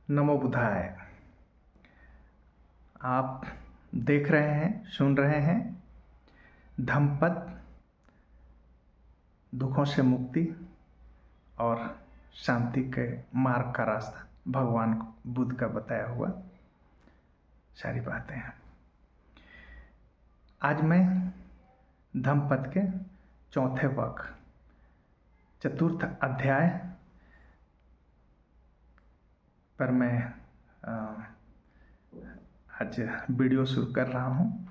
नमो बुद्धाय। आप देख रहे हैं, सुन रहे हैं धम्मपद, दुखों से मुक्ति और शांति के मार्ग का रास्ता, भगवान बुद्ध का बताया हुआ सारी बातें हैं। आज मैं धम्मपद के चौथे वर्ग, चतुर्थ अध्याय पर मैं आज वीडियो शुरू कर रहा हूँ,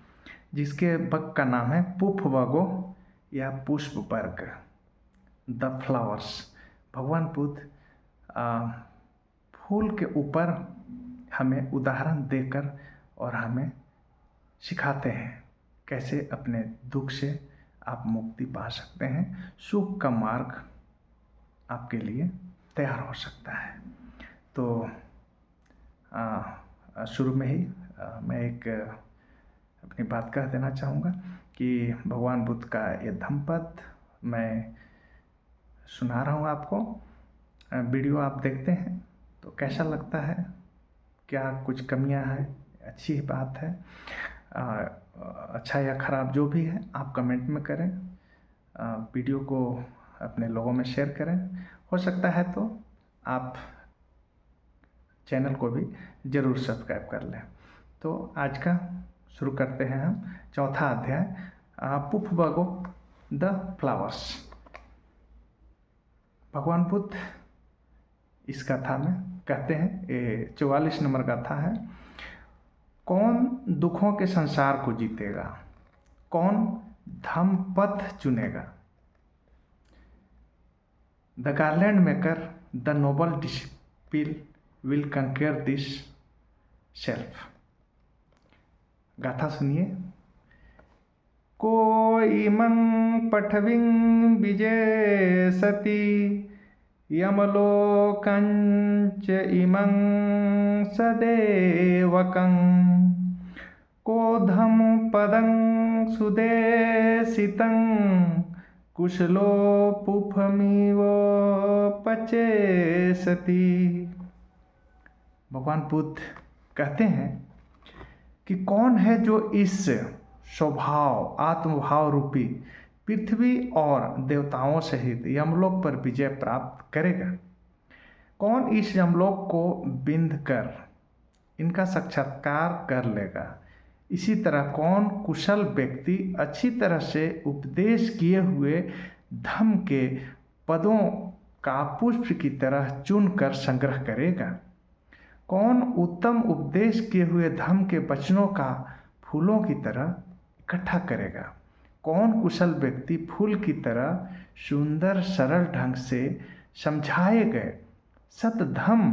जिसके वर्ग का नाम है पुष्पवर्गो या पुष्प वर्ग, द फ्लावर्स। भगवान बुद्ध फूल के ऊपर हमें उदाहरण देकर और हमें सिखाते हैं कैसे अपने दुख से आप मुक्ति पा सकते हैं, सुख का मार्ग आपके लिए तैयार हो सकता है। तो शुरू में ही मैं एक अपनी बात कह देना चाहूँगा कि भगवान बुद्ध का ये धम्मपद मैं सुना रहा हूँ आपको। वीडियो आप देखते हैं तो कैसा लगता है, क्या कुछ कमियां हैं, अच्छी बात है, अच्छा या ख़राब जो भी है आप कमेंट में करें, वीडियो को अपने लोगों में शेयर करें। हो सकता है तो आप चैनल को भी ज़रूर सब्सक्राइब कर लें। तो आज का शुरू करते हैं हम चौथा अध्याय, पुष्पवर्गो द फ्लावर्स। भगवान बुद्ध इस कथा में कहते हैं, ये 44 नंबर कथा है, कौन दुखों के संसार को जीतेगा, कौन धम्मपद चुनेगा। The garland maker, the noble disciple will conquer this self. गाथा सुनिए। को इमं पठविं विजयसति यमलोकञ्च इमं सदेवकं। को धम्मपदं सुदेशितं कुशलो पुष्पमिव पचेसति। भगवान बुद्ध कहते हैं कि कौन है जो इस स्वभाव आत्मभाव रूपी पृथ्वी और देवताओं सहित यमलोक पर विजय प्राप्त करेगा। कौन इस यमलोक को बिंद कर इनका साक्षात्कार कर लेगा। इसी तरह कौन कुशल व्यक्ति अच्छी तरह से उपदेश किए हुए धम्म के पदों का पुष्प की तरह चुनकर संग्रह करेगा। कौन उत्तम उपदेश किए हुए धम्म के वचनों का फूलों की तरह इकट्ठा करेगा। कौन कुशल व्यक्ति फूल की तरह सुंदर सरल ढंग से समझाए गए सतधम्म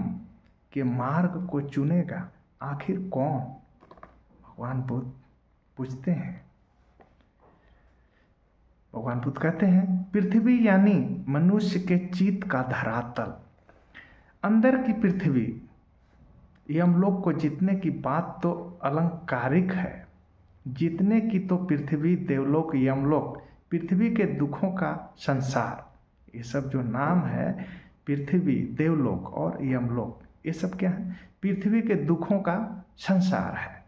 के मार्ग को चुनेगा। आखिर कौन, भगवान बुद्ध पूछते हैं। भगवान बुद्ध कहते हैं, पृथ्वी यानी मनुष्य के चित्त का धरातल, अंदर की पृथ्वी, यमलोक को जीतने की बात तो अलंकारिक है। जीतने की तो पृथ्वी, देवलोक, यमलोक, पृथ्वी के दुखों का संसार, ये सब जो नाम है, पृथ्वी, देवलोक और यमलोक, ये सब क्या है? पृथ्वी के दुखों का संसार है।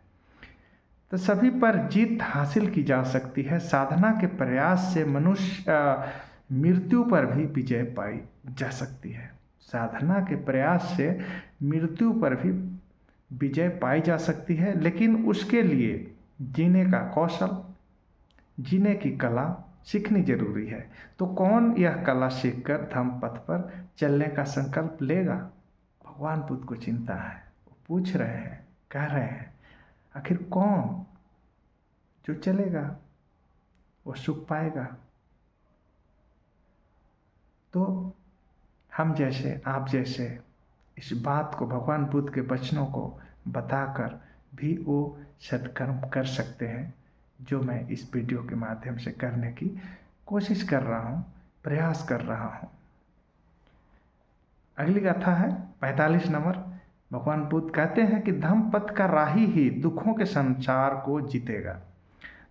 तो सभी पर जीत हासिल की जा सकती है। साधना के प्रयास से मनुष्य मृत्यु पर भी विजय पाई जा सकती है। साधना के प्रयास से मृत्यु पर भी विजय पाई जा सकती है, लेकिन उसके लिए जीने का कौशल, जीने की कला सीखनी जरूरी है। तो कौन यह कला सीखकर धम्मपथ पर चलने का संकल्प लेगा? भगवान बुद्ध को चिंता है, वो पूछ रहे हैं, कह रहे हैं, आखिर कौन जो चलेगा वो सुख पाएगा। तो हम जैसे, आप जैसे इस बात को, भगवान बुद्ध के वचनों को बताकर भी वो सत्कर्म कर सकते हैं, जो मैं इस वीडियो के माध्यम से करने की कोशिश कर रहा हूँ, प्रयास कर रहा हूँ। अगली गाथा है 45 नंबर। भगवान बुद्ध कहते हैं कि धम्मपथ का राही ही दुखों के संसार को जीतेगा।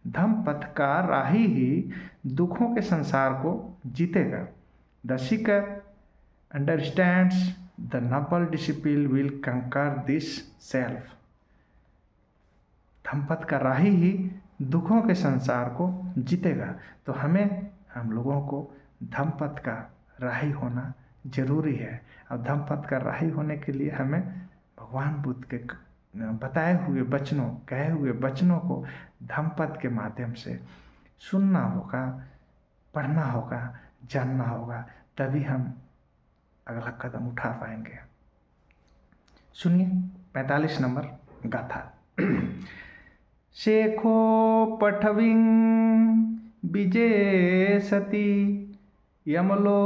धम्मपथ का राही ही दुखों के संसार को जीतेगा। The seeker understands the Nobel disciple will कंकर दिस सेल्फ। धम्मपद का राही ही दुखों के संसार को जीतेगा। तो हम लोगों को धम्मपद का राही होना जरूरी है। और धम्मपद का राही होने के लिए हमें भगवान बुद्ध के बताए हुए वचनों, कहे हुए वचनों को धम्मपद के माध्यम से सुनना होगा, पढ़ना होगा, जानना होगा, तभी हम अगला कदम उठा पाएंगे। सुनिए 45 नंबर गाथा। शेखो पठविं विजय सती यमलो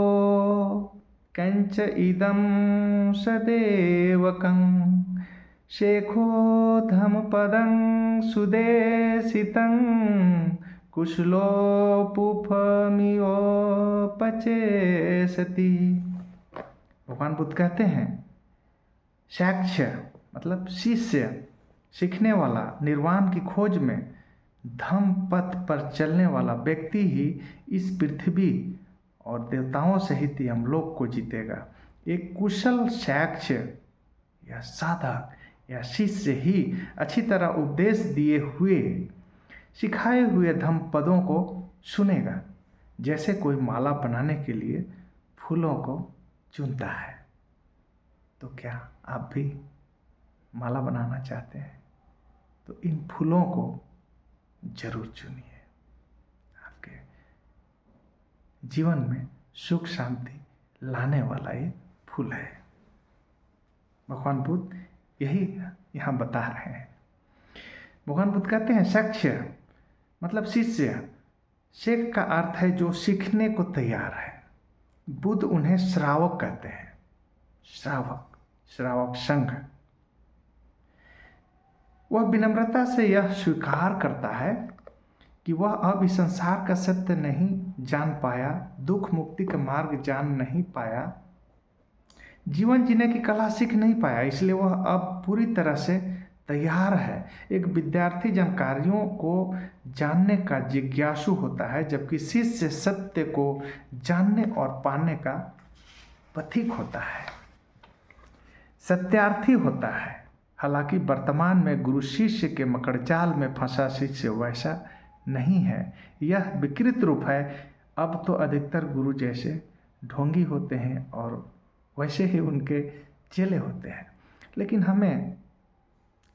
कंच इदं सदेवकं। शेखो धम्मपदं सुदेशितं कुशलो पुफमिओ पचेसति। भगवान बुद्ध कहते हैं साक्ष्य मतलब शिष्य, सीखने वाला, निर्वाण की खोज में धम्म पथ पर चलने वाला व्यक्ति ही इस पृथ्वी और देवताओं सहित यमलोक को जीतेगा। एक कुशल साक्ष्य या साधक या शिष्य ही अच्छी तरह उपदेश दिए हुए, सिखाए हुए धम्म पदों को सुनेगा। जैसे कोई माला बनाने के लिए फूलों को चुनता है, तो क्या आप भी माला बनाना चाहते हैं? तो इन फूलों को जरूर चुनिए। आपके जीवन में सुख शांति लाने वाला ये फूल है। भगवान बुद्ध यही यहाँ बता रहे हैं। भगवान बुद्ध कहते हैं साक्ष्य मतलब शिष्य। शेख का अर्थ है जो सीखने को तैयार है। बुद्ध उन्हें श्रावक कहते हैं। श्रावक, श्रावक संघ। वह विनम्रता से यह स्वीकार करता है कि वह अब इस संसार का सत्य नहीं जान पाया, दुख मुक्ति का मार्ग जान नहीं पाया, जीवन जीने की कला सीख नहीं पाया, इसलिए वह अब पूरी तरह से तैयार है। एक विद्यार्थी जानकारियों को जानने का जिज्ञासु होता है, जबकि शिष्य सत्य को जानने और पाने का पथिक होता है, सत्यार्थी होता है। हालांकि वर्तमान में गुरु शिष्य के मकड़जाल में फंसा शिष्य वैसा नहीं है, यह विकृत रूप है। अब तो अधिकतर गुरु जैसे ढोंगी होते हैं और वैसे ही उनके चेले होते हैं। लेकिन हमें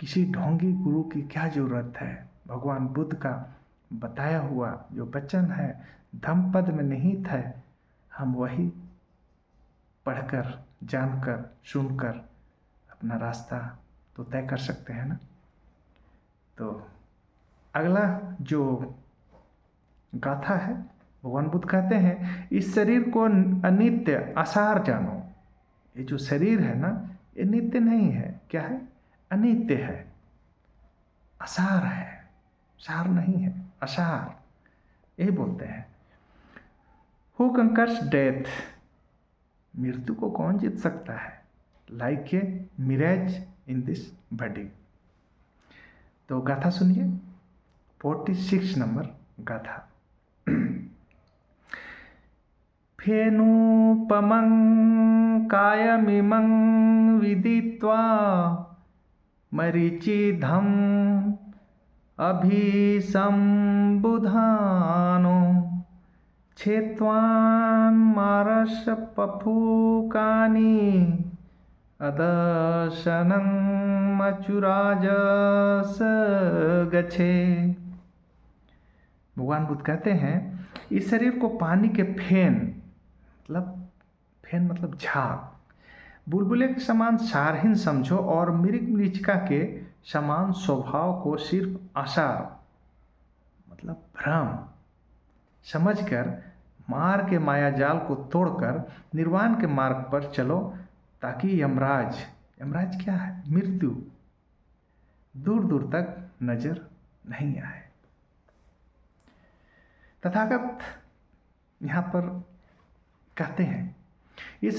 किसी ढोंगी गुरु की क्या ज़रूरत है? भगवान बुद्ध का बताया हुआ जो वचन है धम्मपद में निहित है, हम वही पढ़कर, जानकर, सुनकर अपना रास्ता तो तय कर सकते हैं ना। तो अगला जो गाथा है, भगवान बुद्ध कहते हैं इस शरीर को अनित्य असार जानो। ये जो शरीर है ना, ये नित्य नहीं है। क्या है? अनित्य है, असार है, सार नहीं है, असार, यही बोलते हैं। हु कंकर्स डेथ, मृत्यु को कौन जीत सकता है? Like a mirage in this body. तो गाथा सुनिए 46 नंबर गाथा। फेनूपमं कायमिमं विदित्वा मरीचिधं अभिसंबुधानो छेत्वान् मारस पफूकानि अदर्शनं मचुराजस गच्छे। भगवान बुद्ध कहते हैं इस शरीर को पानी के फेन मतलब झाग, बुलबुले के समान सारहीन समझो और मृग मरीचिका के समान स्वभाव को सिर्फ आसार मतलब भ्रम समझकर मार के मायाजाल को तोड़कर निर्वाण के मार्ग पर चलो, ताकि यमराज क्या है? मृत्यु दूर दूर तक नजर नहीं आए। तथागत यहाँ पर कहते हैं इस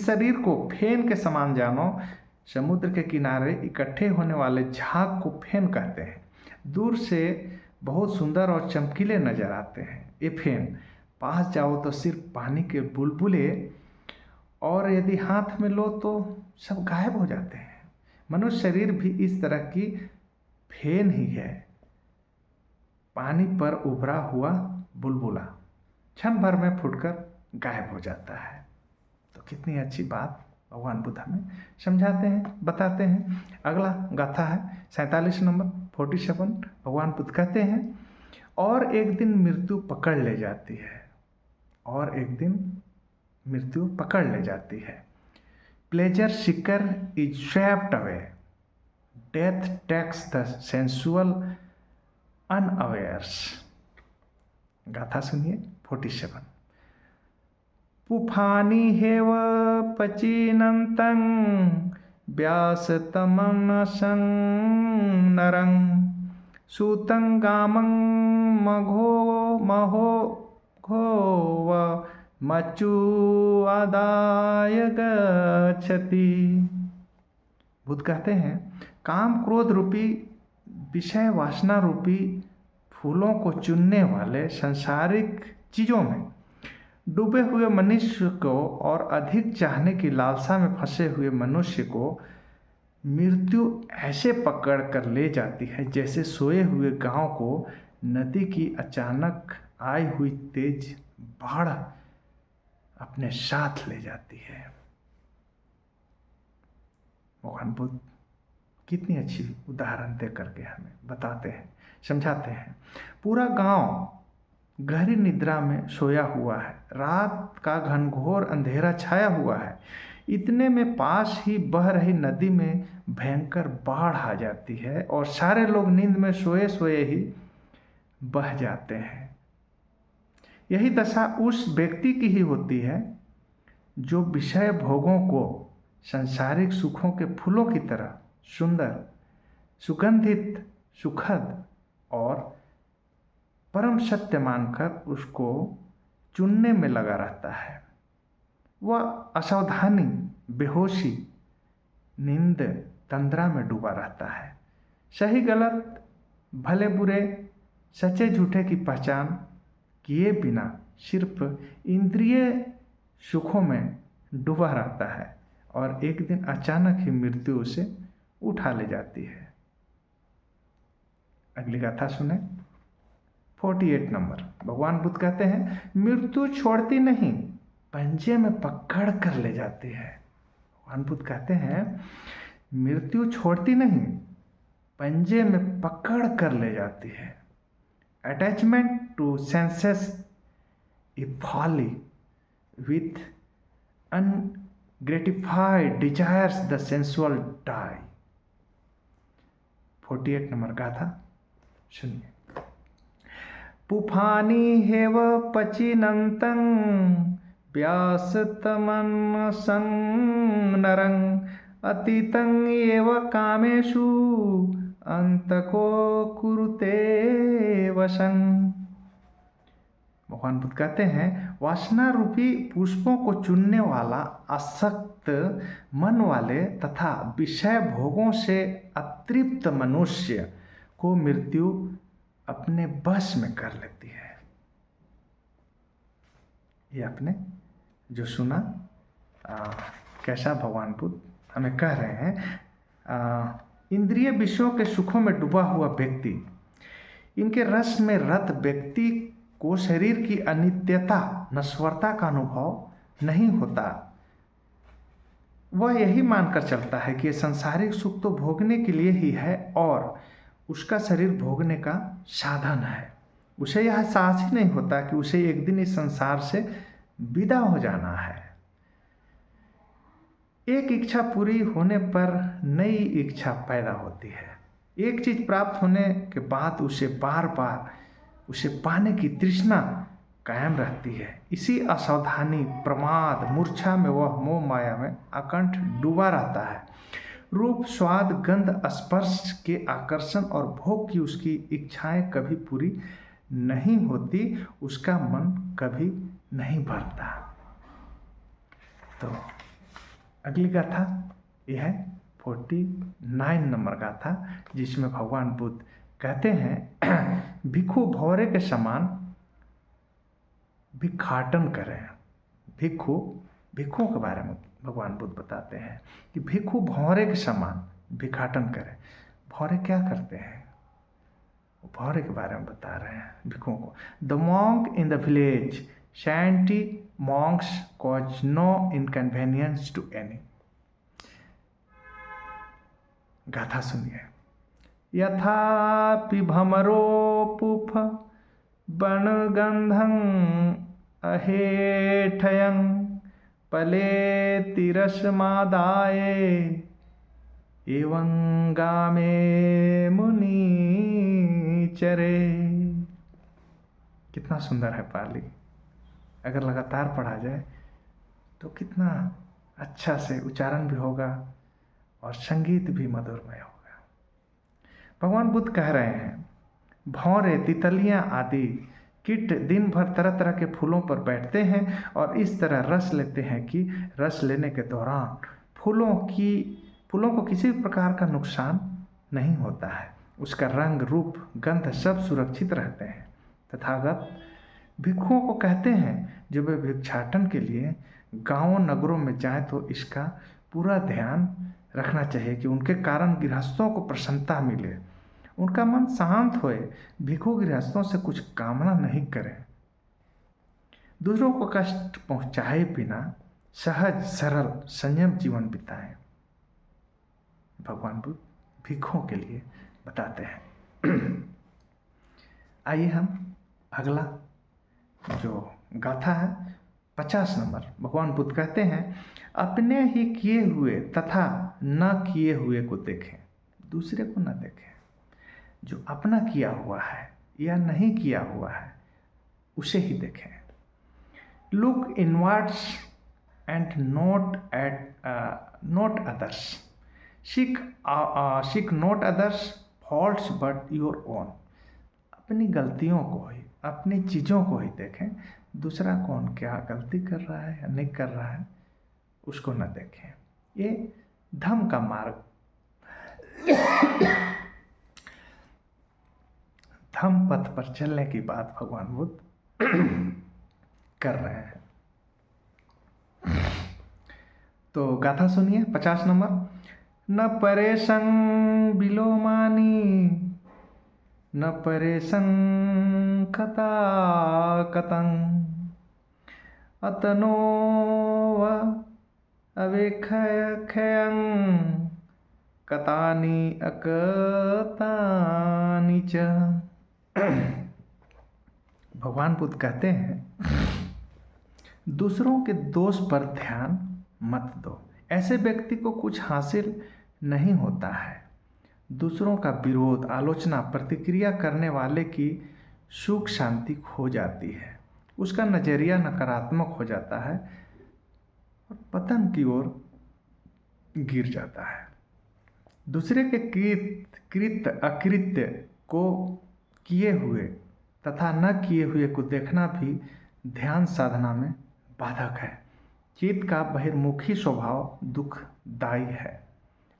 शरीर को फेन के समान जानो। समुद्र के किनारे इकट्ठे होने वाले झाग को फेन कहते हैं। दूर से बहुत सुंदर और चमकीले नजर आते हैं ये फेन। पास जाओ तो सिर्फ पानी के बुलबुले और यदि हाथ में लो तो सब गायब हो जाते हैं। मनुष्य शरीर भी इस तरह की फेन ही है, पानी पर उभरा हुआ बुलबुला, क्षण भर में फूटकर गायब हो जाता है। तो कितनी अच्छी बात भगवान बुद्ध हमें समझाते हैं, बताते हैं। अगला गाथा है 47 नंबर 47। भगवान बुद्ध कहते हैं, और एक दिन मृत्यु पकड़ ले जाती है, और एक दिन मृत्यु पकड़ ले जाती है। Pleasure seeker is swept away, death takes the sensual unawares. गाथा सुनिए 47। पुफानी हेव पचीनन्तं व्यासतमनसं नरं सूतं गामं मघो महो घोव मचु आदाय गच्छति। बुद्ध कहते हैं, काम क्रोध रूपी विषय वासना रूपी फूलों को चुनने वाले सांसारिक चीज़ों में डूबे हुए मनुष्य को और अधिक चाहने की लालसा में फंसे हुए मनुष्य को मृत्यु ऐसे पकड़ कर ले जाती है जैसे सोए हुए गांव को नदी की अचानक आई हुई तेज बाढ़ अपने साथ ले जाती है। भगवान बुद्ध कितनी अच्छी उदाहरण दे करके हमें बताते हैं, समझाते हैं। पूरा गांव गहरी निद्रा में सोया हुआ है, रात का घनघोर अंधेरा छाया हुआ है। इतने में पास ही बह रही नदी में भयंकर बाढ़ आ जाती है और सारे लोग नींद में सोए सोए ही बह जाते हैं। यही दशा उस व्यक्ति की ही होती है जो विषय भोगों को सांसारिक सुखों के फूलों की तरह सुंदर, सुगंधित, सुखद और परम सत्य मानकर उसको चुनने में लगा रहता है। वह असावधानी, बेहोशी, नींद, तंद्रा में डूबा रहता है। सही गलत, भले बुरे, सच्चे झूठे की पहचान किए बिना सिर्फ इंद्रिय सुखों में डूबा रहता है और एक दिन अचानक ही मृत्यु उसे उठा ले जाती है। अगली गाथा सुने 48 नंबर। भगवान बुद्ध कहते हैं, मृत्यु छोड़ती नहीं, पंजे में पकड़ कर ले जाती है। भगवान बुद्ध कहते हैं, मृत्यु छोड़ती नहीं, पंजे में पकड़ कर ले जाती है। Attachment to senses a folly with ungratified desires the sensual die. 48 number गाथा सुनिए। पुफानी हेव पचिनन्तं व्यासतमनसं नरं अतीतं एव कामेषु अंतको कुरुते वशं। भगवान बुद्ध कहते हैं, वासना रूपी पुष्पों को चुनने वाला आसक्त मन वाले तथा विषय भोगों से अतृप्त मनुष्य को मृत्यु अपने बस में कर लेती है। ये आपने जो सुना, कैसा भगवान बुद्ध हमें कह रहे हैं, इंद्रिय विषयों के सुखों में डूबा हुआ व्यक्ति, इनके रस में रत व्यक्ति को शरीर की अनित्यता, नश्वरता का अनुभव नहीं होता। वह यही मानकर चलता है कि सांसारिक सुख तो भोगने के लिए ही है और उसका शरीर भोगने का साधन है। उसे यह एहसास ही नहीं होता कि उसे एक दिन इस संसार से विदा हो जाना है। एक इच्छा पूरी होने पर नई इच्छा पैदा होती है। एक चीज प्राप्त होने के बाद उसे बार बार उसे पाने की तृष्णा कायम रहती है। इसी असावधानी, प्रमाद, मूर्छा में वह मोह माया में अकंठ डूबा रहता है। रूप, स्वाद, गंध, स्पर्श के आकर्षण और भोग की उसकी इच्छाएं कभी पूरी नहीं होती, उसका मन कभी नहीं भरता। तो अगली गाथा यह है 49 नंबर गाथा, जिसमें भगवान बुद्ध कहते हैं, भिक्षु भौरे के समान भिक्षाटन करें। भिक्षु भिक्षुओं के बारे में भगवान बुद्ध बताते हैं कि भिक्षु भौरे के समान भिक्षाटन करे। भौरे क्या करते हैं, भौरे के बारे में बता रहे हैं भिक्षुओं को। The monk in the village shanty monks cause no inconvenience to any. गाथा सुनिए। यथापि भमरोपुफ बनगंधं अहेठयं पलेति रसमादाय एवं गामे मुनि चरे। कितना सुंदर है पाली, अगर लगातार पढ़ा जाए तो कितना अच्छा से उच्चारण भी होगा और संगीत भी मधुरमय होगा। भगवान बुद्ध कह रहे हैं भौरे, तितलियां आदि कीट दिन भर तरह तरह के फूलों पर बैठते हैं और इस तरह रस लेते हैं कि रस लेने के दौरान फूलों को किसी भी प्रकार का नुकसान नहीं होता है। उसका रंग, रूप, गंध सब सुरक्षित रहते हैं। तथागत भिक्षुओं को कहते हैं जब वे भिक्षाटन के लिए गांवों नगरों में जाएं तो इसका पूरा ध्यान रखना चाहिए कि उनके कारण गृहस्थों को प्रसन्नता मिले, उनका मन शांत होए। भिक्षु गृहस्थों से कुछ कामना नहीं करें, दूसरों को कष्ट पहुंचाए बिना सहज सरल संयम जीवन बिताएं। भगवान बुद्ध भिक्षुओं के लिए बताते हैं। आइए हम अगला जो गाथा है 50 नंबर। भगवान बुद्ध कहते हैं अपने ही किए हुए तथा न किए हुए को देखें, दूसरे को न देखें। जो अपना किया हुआ है या नहीं किया हुआ है उसे ही देखें। Look inwards and note others, seek note others faults but your own. अपनी गलतियों को ही, अपनी चीज़ों को ही देखें, दूसरा कौन क्या गलती कर रहा है या नहीं कर रहा है उसको न देखें। ये धम्म का मार्ग, धम्म पथ पर चलने की बात भगवान बुद्ध कर रहे हैं। तो गाथा सुनिए 50 नंबर। न परेशं बिलोमानी न परेशं कथा कतं अतनो व अवेक्षयं कतानि अकतानि च। भगवान बुद्ध कहते हैं दूसरों के दोष पर ध्यान मत दो। ऐसे व्यक्ति को कुछ हासिल नहीं होता है। दूसरों का विरोध, आलोचना, प्रतिक्रिया करने वाले की सुख शांति खो जाती है, उसका नजरिया नकारात्मक हो जाता है और पतन की ओर गिर जाता है। दूसरे के कृत अकृत्य को किए हुए तथा न किए हुए को देखना भी ध्यान साधना में बाधक है। चित्त का बहिर्मुखी स्वभाव दुखदायी है,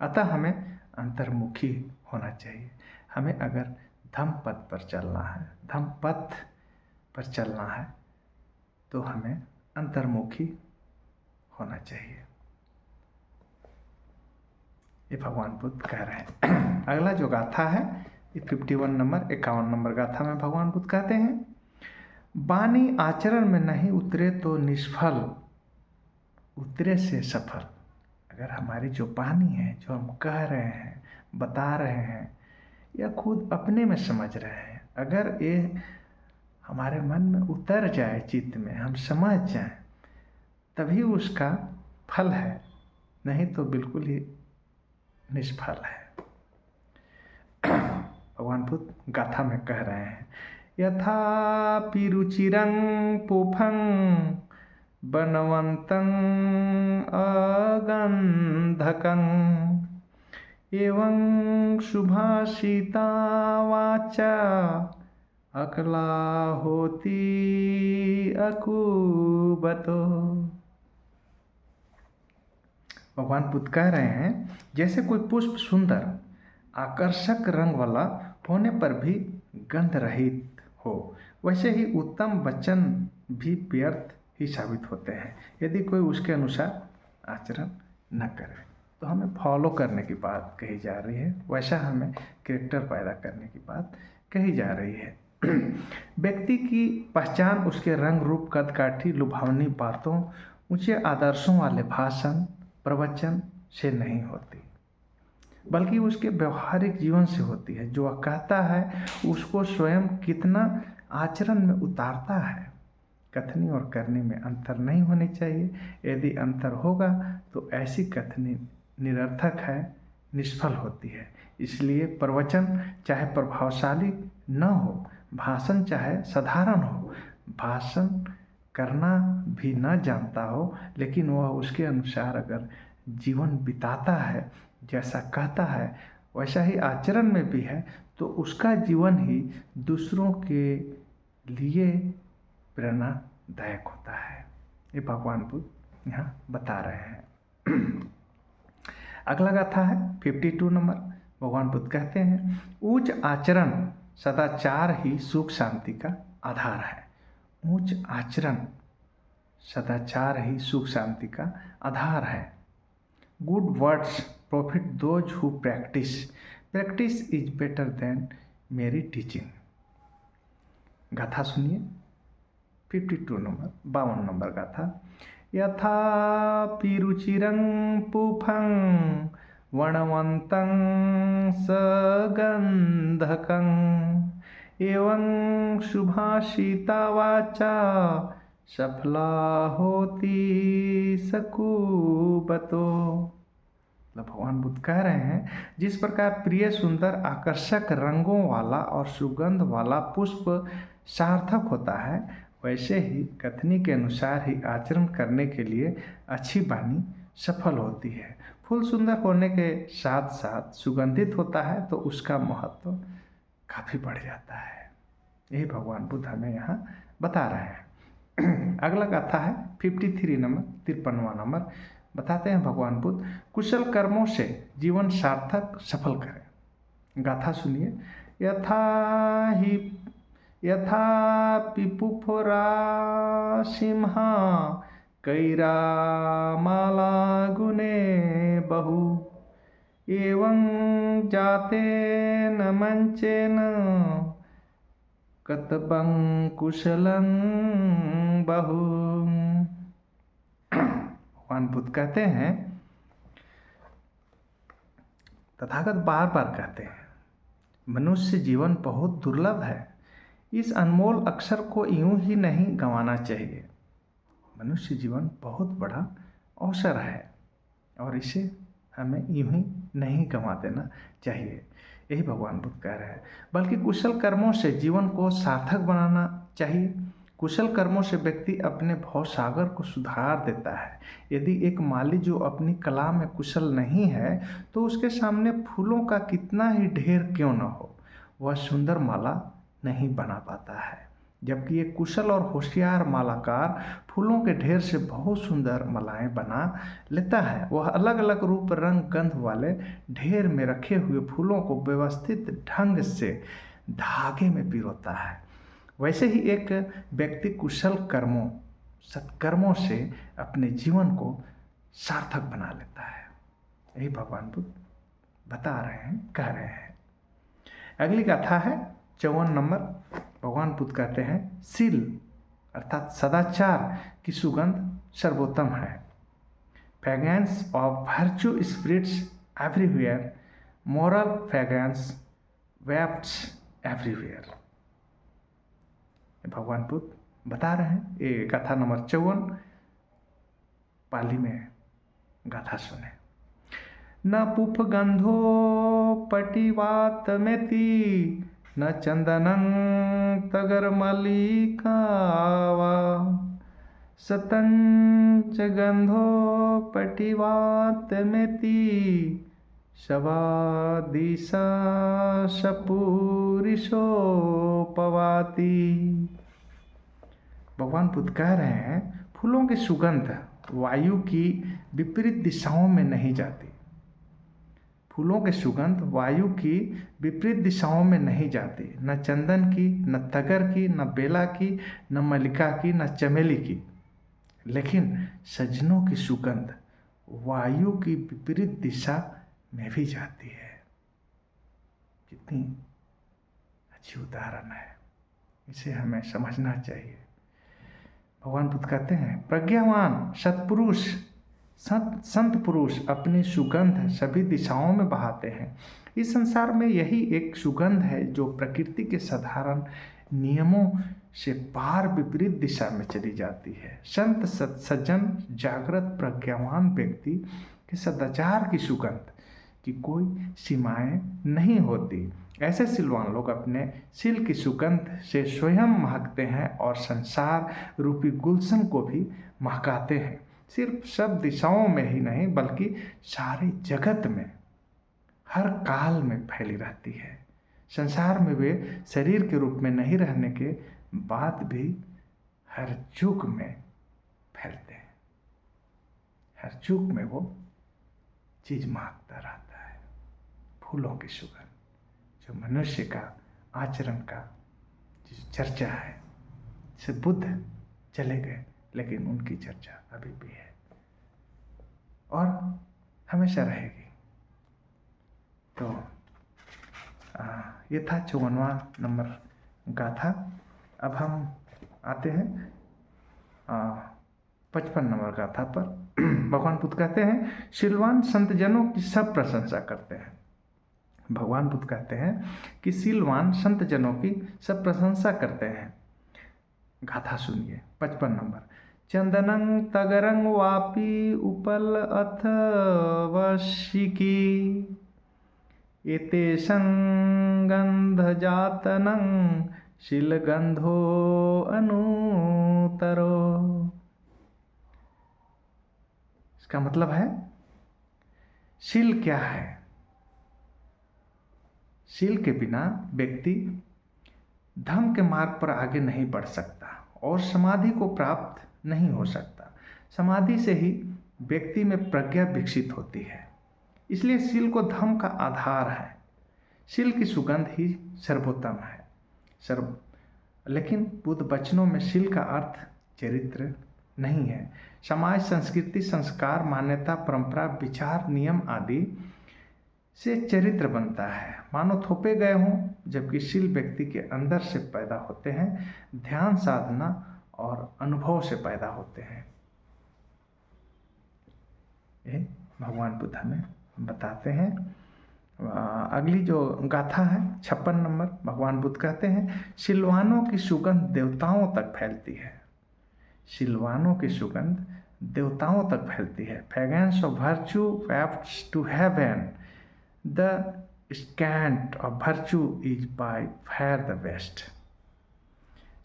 अतः हमें अंतर्मुखी होना चाहिए। हमें अगर धम्म पथ पर चलना है, धम्म पथ पर चलना है तो हमें अंतर्मुखी होना चाहिए। ये भगवान बुद्ध कह रहे हैं। अगला जो गाथा है ये 51 नंबर 51 नंबर गाथा में भगवान बुद्ध कहते हैं वाणी आचरण में नहीं उतरे तो निष्फल, उतरे से सफल। अगर हमारी जो वाणी है, जो हम कह रहे हैं, बता रहे हैं या खुद अपने में समझ रहे हैं, अगर ये हमारे मन में उतर जाए, चित्त में हम समझ जाएं, तभी उसका फल है, नहीं तो बिल्कुल ही निष्फल है। भगवान बुद्ध गाथा में कह रहे हैं यथापि रुचिरं पुफं बनवन्तं अगन्धकं एवं शुभाषिता वाचा अकला होती अकुबतो। भगवान बुद्ध कह रहे हैं जैसे कोई पुष्प सुंदर आकर्षक रंग वाला होने पर भी गंध रहित हो, वैसे ही उत्तम वचन भी व्यर्थ ही साबित होते हैं यदि कोई उसके अनुसार आचरण न करे। तो हमें फॉलो करने की बात कही जा रही है, वैसा हमें कैरेक्टर पैदा करने की बात कही जा रही है। व्यक्ति की पहचान उसके रंग रूप कद काठी लुभावनी बातों ऊंचे आदर्शों वाले भाषण प्रवचन से नहीं होती, बल्कि उसके व्यवहारिक जीवन से होती है। जो वह कहता है उसको स्वयं कितना आचरण में उतारता है। कथनी और करनी में अंतर नहीं होनी चाहिए। यदि अंतर होगा तो ऐसी कथनी निरर्थक है, निष्फल होती है। इसलिए प्रवचन चाहे प्रभावशाली न हो, भाषण चाहे साधारण हो, भाषण करना भी न जानता हो, लेकिन वह उसके अनुसार अगर जीवन बिताता है, जैसा कहता है वैसा ही आचरण में भी है, तो उसका जीवन ही दूसरों के लिए प्रेरणादायक होता है। ये भगवान बुद्ध यहाँ बता रहे हैं। अगला गाथा है 52 नंबर। भगवान बुद्ध कहते हैं उच्च आचरण सदाचार ही सुख शांति का आधार है। उच्च आचरण सदाचार ही सुख शांति का आधार है। Good words profit those who practice, practice is better than मेरी टीचिंग। गाथा सुनिए 52 नंबर 52 नंबर गाथा। यथापि रुचिरं पुफं वणवन्तं सगन्धकं एवं शुभाषिता वाचा सफला होती सकुबतो। भगवान बुद्ध कह रहे हैं जिस प्रकार प्रिय सुंदर आकर्षक रंगों वाला और सुगंध वाला पुष्प सार्थक होता है, वैसे ही कथनी के अनुसार ही आचरण करने के लिए अच्छी वाणी सफल होती है। फूल सुंदर होने के साथ साथ सुगंधित होता है तो उसका महत्व काफ़ी बढ़ जाता है। यही भगवान बुद्ध हमें यहाँ बता रहे हैं। अगला गाथा है 53 नंबर 53वां नंबर। बताते हैं भगवान बुद्ध कुशल कर्मों से जीवन सार्थक सफल करें। गाथा सुनिए। यथा पिपुफोरा सिंहा कैरा माला गुने बहु एवं जाते न मंचेन कतबं कुशलं बहु। भगवान बुद्ध कहते हैं, तथागत बार बार कहते हैं, मनुष्य जीवन बहुत दुर्लभ है। इस अनमोल अक्षर को यूं ही नहीं गंवाना चाहिए। मनुष्य जीवन बहुत बड़ा अवसर है और इसे हमें यूं ही नहीं गंवा देना चाहिए। यही भगवान बुद्ध कह रहे हैं। बल्कि कुशल कर्मों से जीवन को सार्थक बनाना चाहिए। कुशल कर्मों से व्यक्ति अपने भवसागर को सुधार देता है। यदि एक माली जो अपनी कला में कुशल नहीं है तो उसके सामने फूलों का कितना ही ढेर क्यों न हो, वह सुंदर माला नहीं बना पाता है। जबकि एक कुशल और होशियार मालाकार फूलों के ढेर से बहुत सुंदर मालाएं बना लेता है। वह अलग अलग रूप रंग गंध वाले ढेर में रखे हुए फूलों को व्यवस्थित ढंग से धागे में पिरोता है। वैसे ही एक व्यक्ति कुशल कर्मों सत्कर्मों से अपने जीवन को सार्थक बना लेता है। यही भगवान बुद्ध बता रहे हैं, कह रहे हैं। अगली गाथा है 54 नंबर। भगवान बुद्ध कहते हैं सील अर्थात सदाचार की सुगंध सर्वोत्तम है। Fragrance of virtue spirits everywhere, moral fragrance wafts everywhere. भगवान बुद्ध बता रहे हैं। ये गाथा नंबर 54 पाली में गाथा सुने। न पुफ गंधो पटिवात मेति न चंदनं तगर मलिकावा सतंच गंधो पटिवात मेति शवादिशा सपूरिशो पवाती। भगवान बुद्ध कह रहे हैं फूलों की सुगंध वायु की विपरीत दिशाओं में नहीं जाती। फूलों की सुगंध वायु की विपरीत दिशाओं में नहीं जाती। न चंदन की, न तगर की, न बेला की, न मल्लिका की, न चमेली की। लेकिन सज्जनों की सुगंध वायु की विपरीत दिशा में भी जाती है। कितनी अच्छी उदाहरण है, इसे हमें समझना चाहिए। भगवान बुद्ध कहते हैं प्रज्ञावान सत्पुरुष संत पुरुष अपनी सुगंध सभी दिशाओं में बहाते हैं। इस संसार में यही एक सुगंध है जो प्रकृति के साधारण नियमों से पार विपरीत दिशा में चली जाती है। संत सज्जन जागृत प्रज्ञावान व्यक्ति के सदाचार की सुगंध की कोई सीमाएं नहीं होती। ऐसे सिलवान लोग अपने सिल की सुगंध से स्वयं महकते हैं और संसार रूपी गुलशन को भी महकाते हैं। सिर्फ सब दिशाओं में ही नहीं बल्कि सारे जगत में हर काल में फैली रहती है। संसार में वे शरीर के रूप में नहीं रहने के बाद भी हर युग में फैलते हैं। हर युग में वो चीज महकता रहता है। फूलों की सुगंध जो मनुष्य का आचरण का जो चर्चा है, से बुद्ध चले गए लेकिन उनकी चर्चा अभी भी है और हमेशा रहेगी। तो ये था 54वां नंबर गाथा। अब हम आते हैं 55 नंबर गाथा पर। भगवान बुद्ध कहते हैं शीलवान संतजनों की सब प्रशंसा करते हैं। भगवान बुद्ध कहते हैं कि शीलवान संतजनों की सब प्रशंसा करते हैं। गाथा सुनिए 55 नंबर। चंदनं तगरं वापी उपल अथ वशिकी एतेषं गन्धजातनं शीलगन्धो अनुतरो। इसका मतलब है शील क्या है? शील के बिना व्यक्ति धर्म के मार्ग पर आगे नहीं बढ़ सकता और समाधि को प्राप्त नहीं हो सकता। समाधि से ही व्यक्ति में प्रज्ञा विकसित होती है। इसलिए शील को धर्म का आधार है। शील की सुगंध ही सर्वोत्तम है। लेकिन बुद्ध वचनों में शील का अर्थ चरित्र नहीं है। समाज, संस्कृति, संस्कार, मान्यता, परंपरा, विचार, नियम आदि से चरित्र बनता है, मानो थोपे गए हों, जबकि शील व्यक्ति के अंदर से पैदा होते हैं, ध्यान साधना और अनुभव से पैदा होते हैं। ये भगवान बुद्ध हमें बताते हैं। अगली जो गाथा है 56 नंबर। भगवान बुद्ध कहते हैं शीलवानों की सुगंध देवताओं तक फैलती है। शीलवानों की सुगंध देवताओं तक फैलती है। Fragrance of virtue wafts to heaven, the scent of virtue is by far the best.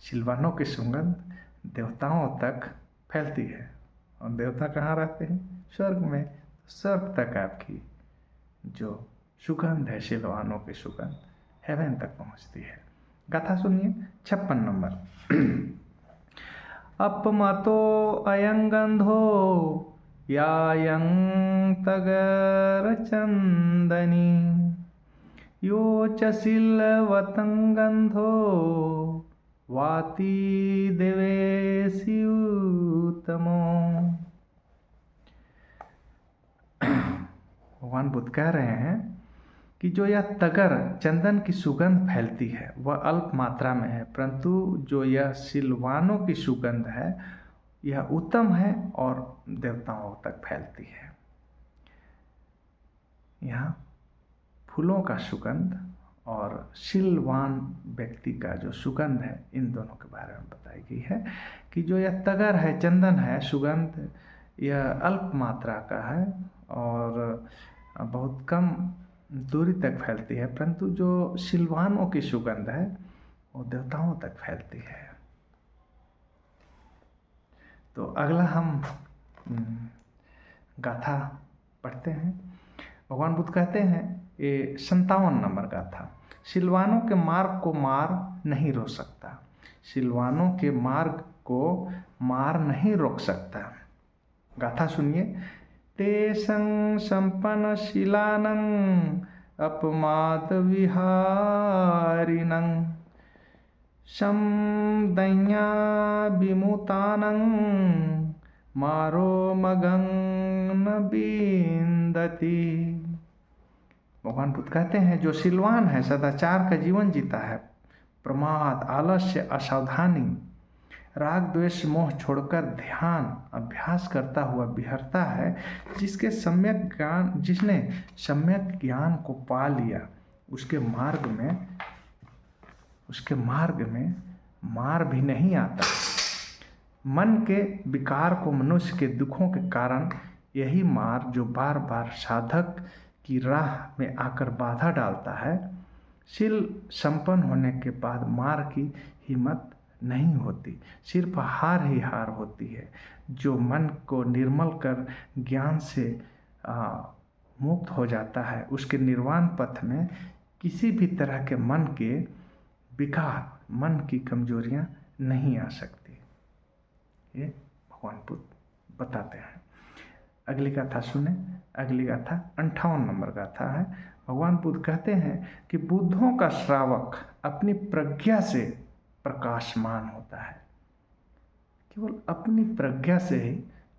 शीलवानों की सुगंध देवताओं तक फैलती है। और देवता कहाँ रहते हैं? स्वर्ग में। स्वर्ग तक आपकी जो सुगंध है, शीलवानों की सुगंध हेवन तक पहुँचती है। गाथा सुनिए 56 नंबर। अपमतो अयं गंधो यायं तगर चंदनी यो च शीलवतं गंधो वाति देवेशि उत्तमो। भगवान बुद्ध कह रहे हैं कि जो यह तगर चंदन की सुगंध फैलती है वह अल्प मात्रा में है, परंतु जो यह शीलवानों की सुगंध है यह उत्तम है और देवताओं तक फैलती है। यहाँ फूलों का सुगंध और शीलवान व्यक्ति का जो सुगंध है, इन दोनों के बारे में बताई गई है कि जो यह तगर है, चंदन है, सुगंध यह अल्प मात्रा का है और बहुत कम दूरी तक फैलती है, परंतु जो शीलवानों की सुगंध है वो देवताओं तक फैलती है। तो अगला हम गाथा पढ़ते हैं। भगवान बुद्ध कहते हैं ये 57 नंबर गाथा। शीलवानों के मार्ग को मार नहीं रोक सकता। शीलवानों के मार्ग को मार नहीं रोक सकता। गाथा सुनिए। तेषं संपन्न शीलानं अपमाद विहारिणं समदन्या विमुतानं मारो मगं न बींदति। भगवान बुद्ध कहते हैं जो शीलवान है, सदाचार का जीवन जीता है, प्रमाद, आलस्य, असावधानी, राग, द्वेष, मोह छोड़कर ध्यान अभ्यास करता हुआ विहरता है, जिसने सम्यक ज्ञान को पा लिया, उसके मार्ग में मार भी नहीं आता। मन के विकार को मनुष्य के दुखों के कारण यही मार जो बार बार साधक की राह में आकर बाधा डालता है, शील संपन्न होने के बाद मार की हिम्मत नहीं होती, सिर्फ हार ही हार होती है। जो मन को निर्मल कर ज्ञान से मुक्त हो जाता है, उसके निर्वाण पथ में किसी भी तरह के मन के विकार, मन की कमजोरियां नहीं आ सकती। ये भगवान बुद्ध बताते हैं। अगली गाथा सुने। अगली गाथा 58 नंबर गाथा है। भगवान बुद्ध कहते हैं कि बुद्धों का श्रावक अपनी प्रज्ञा से प्रकाशमान होता है। केवल अपनी प्रज्ञा से ही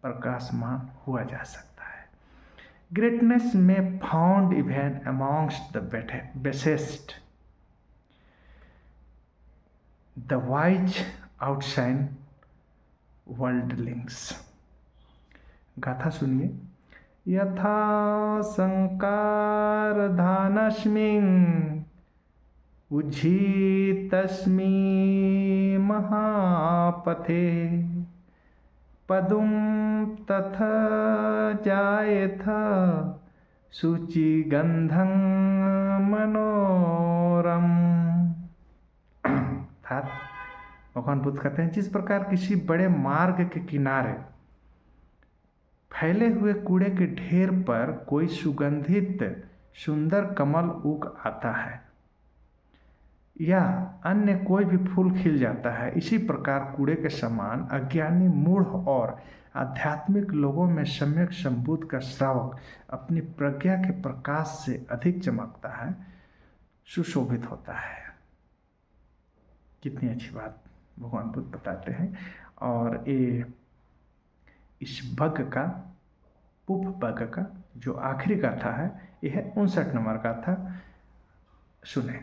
प्रकाशमान हुआ जा सकता है। ग्रेटनेस में found even amongst the basest, the wise outshine worldlings. गाथा सुनिए। यथा संकार धानस्मिन् उज्झितस्मि महापथे, पदुम तथा जायेथ शुचिगंधं मनोरम। भगवान बुद्ध कहते हैं जिस प्रकार किसी बड़े मार्ग के किनारे फैले हुए कूड़े के ढेर पर कोई सुगंधित सुंदर कमल उग आता है या अन्य कोई भी फूल खिल जाता है, इसी प्रकार कूड़े के समान अज्ञानी, मूढ़ और आध्यात्मिक लोगों में सम्यक संबुद्ध का श्रावक अपनी प्रज्ञा के प्रकाश से अधिक चमकता है, सुशोभित होता है। कितनी अच्छी बात भगवान बुद्ध बताते हैं। और ये इस बग का, पुप बग का जो आखिरी गाथा है, यह है 59 नंबर गाथा। सुने।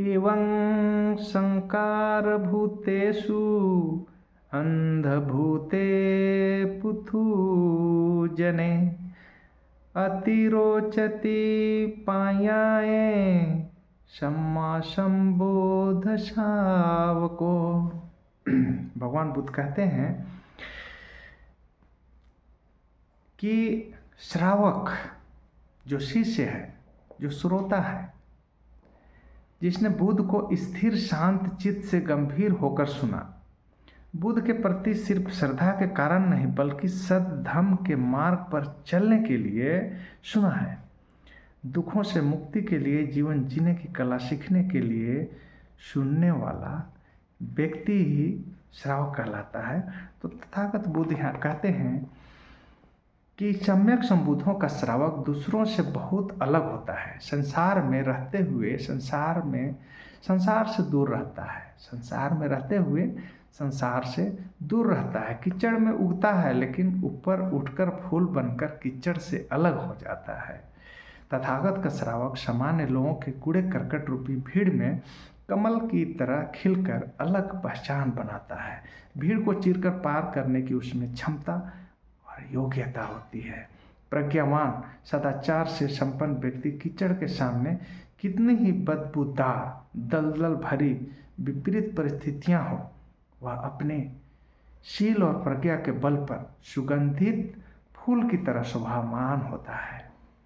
एवं संकार भूतेषु अंधभूते पुथु जने, अतिरोचति पायाये सम्मा संबोध शावको। भगवान बुद्ध कहते हैं कि श्रावक जो शिष्य है, जो श्रोता है, जिसने बुद्ध को स्थिर शांत चित्त से गंभीर होकर सुना, बुद्ध के प्रति सिर्फ श्रद्धा के कारण नहीं बल्कि सद्धम्म के मार्ग पर चलने के लिए सुना है, दुखों से मुक्ति के लिए, जीवन जीने की कला सीखने के लिए सुनने वाला व्यक्ति ही श्रावक कहलाता है। तो तथागत बुद्ध यहाँ कहते हैं कि सम्यक संबुद्धों का श्रावक दूसरों से बहुत अलग होता है। संसार में रहते हुए संसार से दूर रहता है, संसार में रहते हुए संसार से दूर रहता है। कीचड़ में उगता है लेकिन ऊपर उठकर फूल बनकर कीचड़ से अलग हो जाता है। तथागत का श्रावक सामान्य लोगों के कूड़े करकट रूपी भीड़ में कमल की तरह खिलकर अलग पहचान बनाता है। भीड़ को चीरकर पार करने की उसमें क्षमता और योग्यता होती है। प्रज्ञावान, सदाचार से संपन्न व्यक्ति कीचड़ के सामने कितनी ही बदबूदार, दलदल भरी विपरीत परिस्थितियां हो, वह अपने शील और प्रज्ञा के बल पर सुगंधित फूल की तरह शोभामान होता है।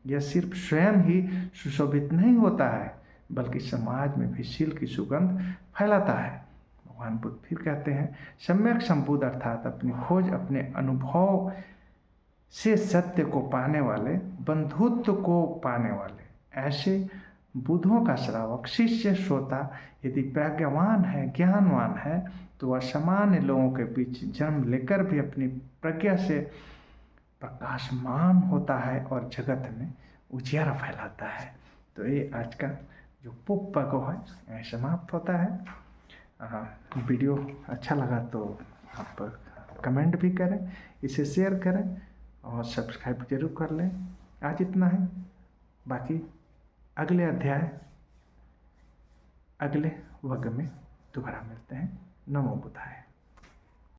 यह सिर्फ स्वयं ही सुशोभित नहीं होता है बल्कि समाज में भी शील की सुगंध फैलाता है। भगवान बुद्ध फिर कहते हैं, सम्यक संबुद्ध अर्थात अपनी खोज, अपने अनुभव से सत्य को पाने वाले, बंधुत्व को पाने वाले, ऐसे बुद्धों का श्रावक, शिष्य, श्रोता यदि प्रज्ञावान है, ज्ञानवान है, तो वह सामान्य लोगों के बीच जन्म लेकर भी अपनी प्रज्ञा से प्रकाशमान होता है और जगत में उजियारा फैलाता है। तो ये आज का जो पुप्पको है यह समाप्त होता है। वीडियो अच्छा लगा तो आप कमेंट भी करें, इसे शेयर करें और सब्सक्राइब जरूर कर लें। आज इतना है, बाकी अगले अध्याय अगले वर्ग में दोबारा मिलते हैं। नमो बुद्धाय।